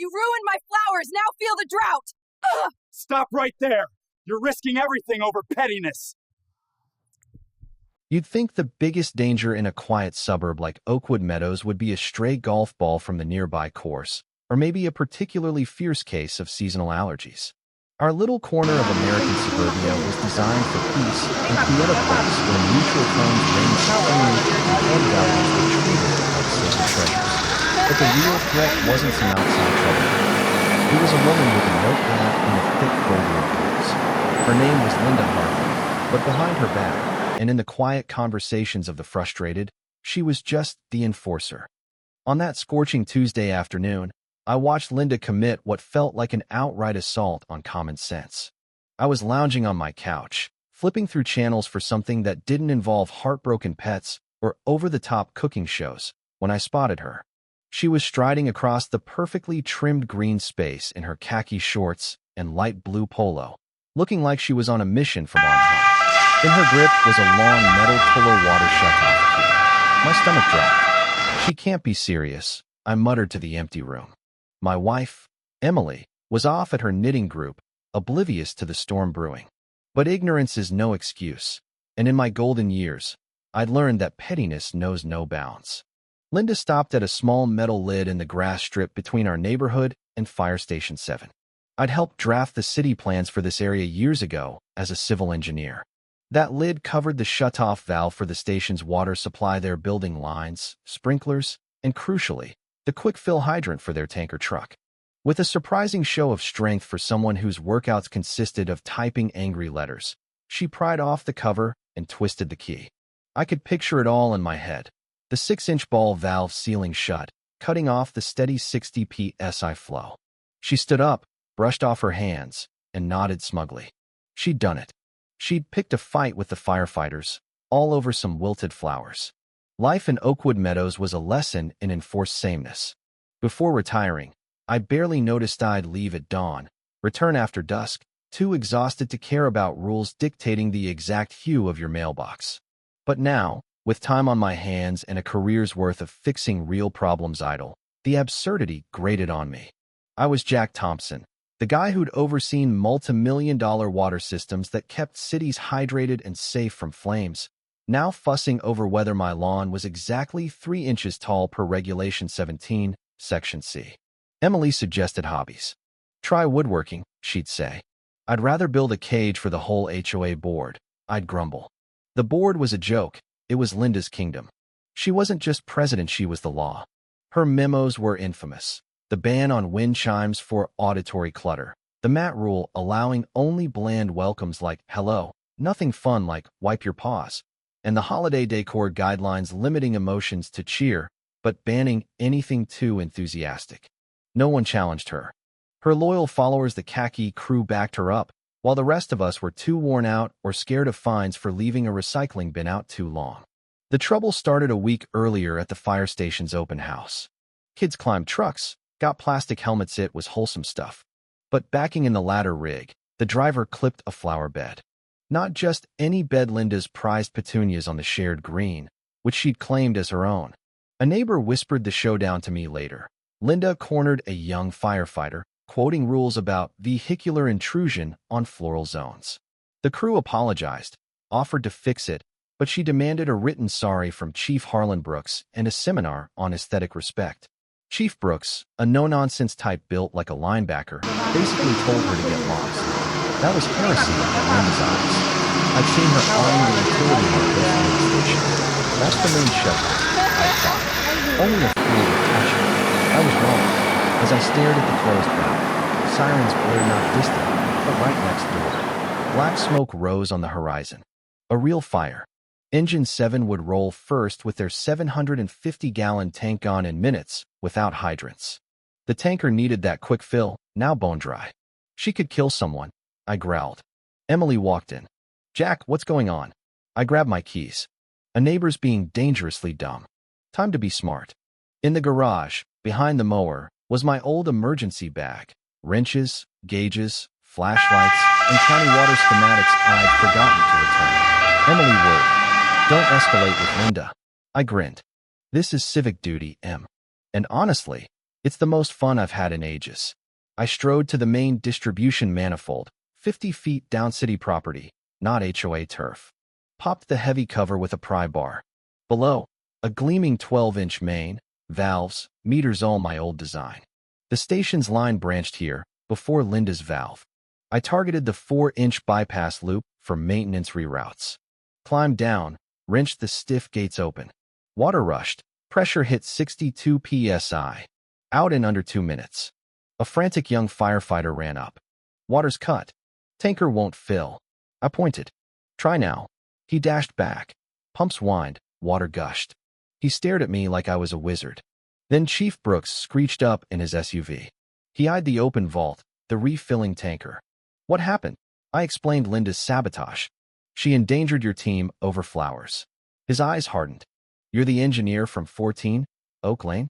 You ruined my flowers, now feel the drought! Ugh! Stop right there! You're risking everything over pettiness! You'd think the biggest danger in a quiet suburb like Oakwood Meadows would be a stray golf ball from the nearby course, or maybe a particularly fierce case of seasonal allergies. Our little corner of American suburbia was designed for peace and create a place where neutral tones reigned supreme and home values were treated like sacred treasures. But the real threat wasn't some outside trouble. It was a woman with a notepad and a thick folder of rules. Her name was Linda Hartley, but behind her back, and in the quiet conversations of the frustrated, she was just the enforcer. On that scorching Tuesday afternoon, I watched Linda commit what felt like an outright assault on common sense. I was lounging on my couch, flipping through channels for something that didn't involve heartbroken pets or over-the-top cooking shows, when I spotted her. She was striding across the perfectly trimmed green space in her khaki shorts and light blue polo, looking like she was on a mission from on high. In her grip was a long metal pillow water shutoff key. My stomach dropped. She can't be serious, I muttered to the empty room. My wife, Emily, was off at her knitting group, oblivious to the storm brewing. But ignorance is no excuse, and in my golden years, I'd learned that pettiness knows no bounds. Linda stopped at a small metal lid in the grass strip between our neighborhood and Fire Station 7. I'd helped draft the city plans for this area years ago as a civil engineer. That lid covered the shutoff valve for the station's water supply, their building lines, sprinklers, and crucially, the quick-fill hydrant for their tanker truck. With a surprising show of strength for someone whose workouts consisted of typing angry letters, she pried off the cover and twisted the key. I could picture it all in my head. The 6-inch ball valve sealing shut, cutting off the steady 60 psi flow. She stood up, brushed off her hands, and nodded smugly. She'd done it. She'd picked a fight with the firefighters, all over some wilted flowers. Life in Oakwood Meadows was a lesson in enforced sameness. Before retiring, I barely noticed I'd leave at dawn, return after dusk, too exhausted to care about rules dictating the exact hue of your mailbox. But now, with time on my hands and a career's worth of fixing real problems idle, the absurdity grated on me. I was Jack Thompson, the guy who'd overseen multi-million-dollar water systems that kept cities hydrated and safe from flames, now fussing over whether my lawn was exactly 3 inches tall per Regulation 17, Section C. Emily suggested hobbies. Try woodworking, she'd say. I'd rather build a cage for the whole HOA board, I'd grumble. The board was a joke. It was Linda's kingdom. She wasn't just president, she was the law. Her memos were infamous. The ban on wind chimes for auditory clutter. The mat rule allowing only bland welcomes like hello, nothing fun like wipe your paws. And the holiday decor guidelines limiting emotions to cheer, but banning anything too enthusiastic. No one challenged her. Her loyal followers, the khaki crew, backed her up, while the rest of us were too worn out or scared of fines for leaving a recycling bin out too long. The trouble started a week earlier at the fire station's open house. Kids climbed trucks, got plastic helmets. It was wholesome stuff. But backing in the ladder rig, the driver clipped a flower bed. Not just any bed, Linda's prized petunias on the shared green, which she'd claimed as her own. A neighbor whispered the showdown to me later. Linda cornered a young firefighter, quoting rules about vehicular intrusion on floral zones. The crew apologized, offered to fix it, but she demanded a written sorry from Chief Harlan Brooks and a seminar on aesthetic respect. Chief Brooks, a no-nonsense type built like a linebacker, basically told her to get lost. That was heresy in Linda's eyes. I'd seen her eyeing the utility markers on the station. That's the main shutdown, I thought. Only a fool would touch it. I was wrong. As I stared at the closed valve, sirens blared not distant, but right next door. Black smoke rose on the horizon. A real fire. Engine 7 would roll first with their 750-gallon tank gone in minutes, without hydrants. The tanker needed that quick fill, now bone dry. She could kill someone, I growled. Emily walked in. Jack, what's going on? I grabbed my keys. A neighbor's being dangerously dumb. Time to be smart. In the garage, behind the mower, was my old emergency bag. Wrenches, gauges, flashlights, and county water schematics I'd forgotten to return. Emily whirred. Don't escalate with Linda. I grinned. This is civic duty, Em. And honestly, It's the most fun I've had in ages. I strode to the main distribution manifold, 50 feet down city property, not HOA turf. Popped the heavy cover with a pry bar. Below, a gleaming 12-inch main, valves, meters, all my old design. The station's line branched here, before Linda's valve. I targeted the 4-inch bypass loop for maintenance reroutes. Climbed down, wrenched the stiff gates open. Water rushed, pressure hit 62 psi. Out in under 2 minutes. A frantic young firefighter ran up. Water's cut. Tanker won't fill. I pointed. Try now. He dashed back. Pumps whined, water gushed. He stared at me like I was a wizard. Then Chief Brooks screeched up in his SUV. He eyed the open vault, the refilling tanker. What happened? I explained Linda's sabotage. She endangered your team over flowers. His eyes hardened. You're the engineer from 14, Oak Lane?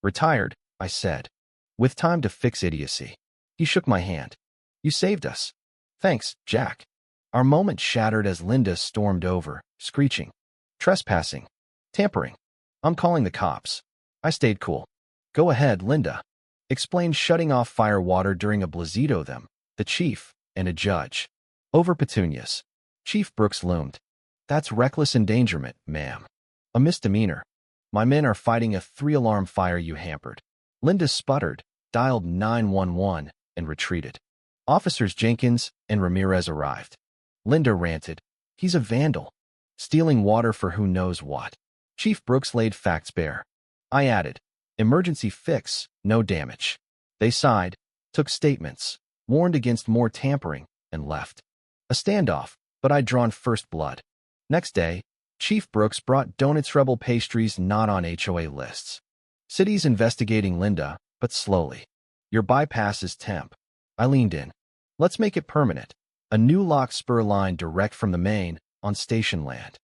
Retired, I said. With time to fix idiocy. He shook my hand. You saved us. Thanks, Jack. Our moment shattered as Linda stormed over, screeching. Trespassing. Tampering. I'm calling the cops. I stayed cool. Go ahead, Linda. Explained, shutting off fire water during a blazito them, the chief, and a judge. Over petunias. Chief Brooks loomed. That's reckless endangerment, ma'am. A misdemeanor. My men are fighting a 3-alarm fire you hampered. Linda sputtered, dialed 911, and retreated. Officers Jenkins and Ramirez arrived. Linda ranted. He's a vandal. Stealing water for who knows what. Chief Brooks laid facts bare. I added, emergency fix, no damage. They sighed, took statements, warned against more tampering, and left. A standoff, but I'd drawn first blood. Next day, Chief Brooks brought donuts, rebel pastries not on HOA lists. City's investigating Linda, but slowly. Your bypass is temp. I leaned in. Let's make it permanent. A new lock spur line direct from the main, on station land.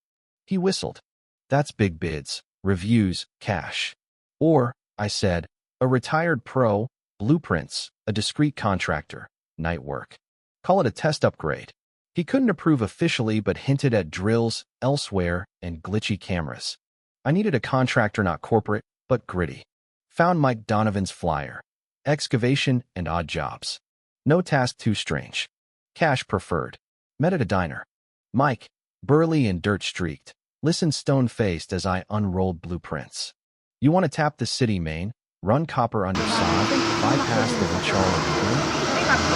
He whistled. That's big bids, reviews, cash. Or, I said, a retired pro, blueprints, a discreet contractor, night work. Call it a test upgrade. He couldn't approve officially but hinted at drills, elsewhere, and glitchy cameras. I needed a contractor not corporate, but gritty. Found Mike Donovan's flyer. Excavation and odd jobs. No task too strange. Cash preferred. Met at a diner. Mike, burly and dirt-streaked, listened stone-faced as I unrolled blueprints. You want to tap the city main, run copper under sod, bypass the Richard legally?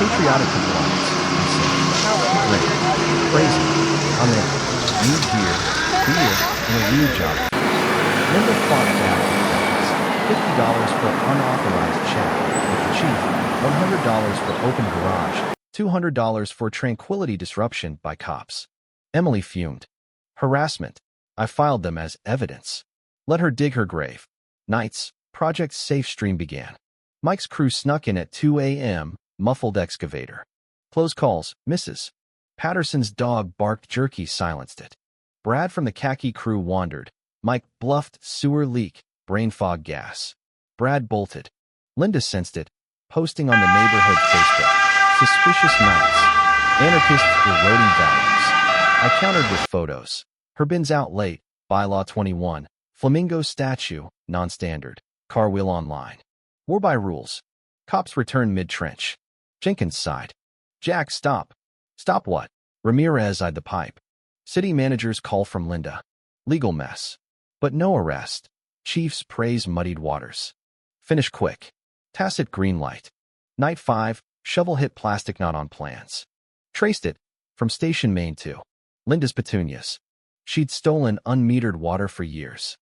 Patriotic compliance, he said. Great. Crazy. I'm in. Need here, here, and a weird job. Linda fought back. $50 for unauthorized check with the chief, $100 for open garage, $200 for tranquility disruption by cops. Emily fumed. Harassment. I filed them as evidence. Let her dig her grave. Nights, Project Safe Stream began. Mike's crew snuck in at 2 a.m., muffled excavator. Close calls, Mrs. Patterson's dog barked, jerky silenced it. Brad from the khaki crew wandered. Mike bluffed, sewer leak, brain fog gas. Brad bolted. Linda sensed it, posting on the neighborhood Facebook. Suspicious nights. Anarchists eroding values. I countered with photos. Her bin's out late, bylaw 21. Flamingo statue, non-standard. Car wheel online. War by rules. Cops returned mid-trench. Jenkins sighed. Jack, stop. Stop what? Ramirez eyed the pipe. City manager's call from Linda. Legal mess. But no arrest. Chiefs praise muddied waters. Finish quick. Tacit green light. Night 5, shovel hit plastic not on plans. Traced it, from station main to Linda's petunias. She'd stolen unmetered water for years.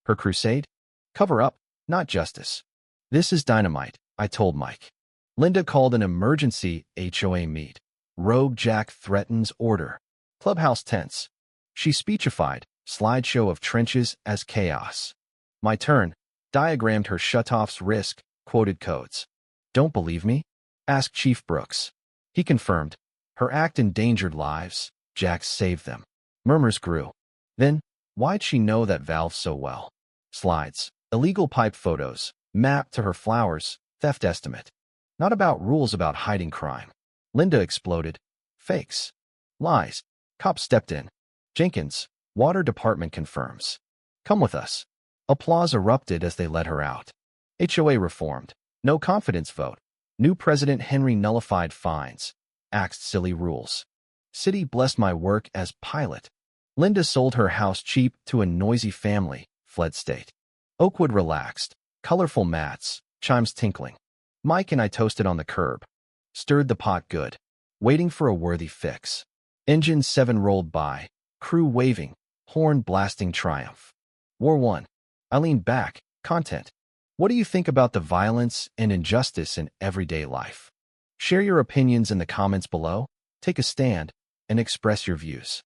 Her crusade? Cover up, not justice. This is dynamite, I told Mike. Linda called an emergency HOA meet. Rogue Jack threatens order. Clubhouse tense. She speechified, slideshow of trenches as chaos. My turn. Diagrammed her shutoff's risk, quoted codes. Don't believe me? Asked Chief Brooks. He confirmed. Her act endangered lives. Jack saved them. Murmurs grew. Then, why'd she know that valve so well? Slides. Illegal pipe photos. Map to her flowers. Theft estimate. Not about rules about hiding crime. Linda exploded. Fakes. Lies. Cops stepped in. Jenkins, Water Department confirms. Come with us. Applause erupted as they led her out. HOA reformed. No confidence vote. New President Henry nullified fines. Axed silly rules. City blessed my work as pilot. Linda sold her house cheap to a noisy family. Fled state. Oakwood relaxed. Colorful mats. Chimes tinkling. Mike and I toasted on the curb. Stirred the pot good. Waiting for a worthy fix. Engine 7 rolled by. Crew waving. Horn blasting triumph. War 1. I leaned back. Content. What do you think about the violence and injustice in everyday life? Share your opinions in the comments below, take a stand, and express your views.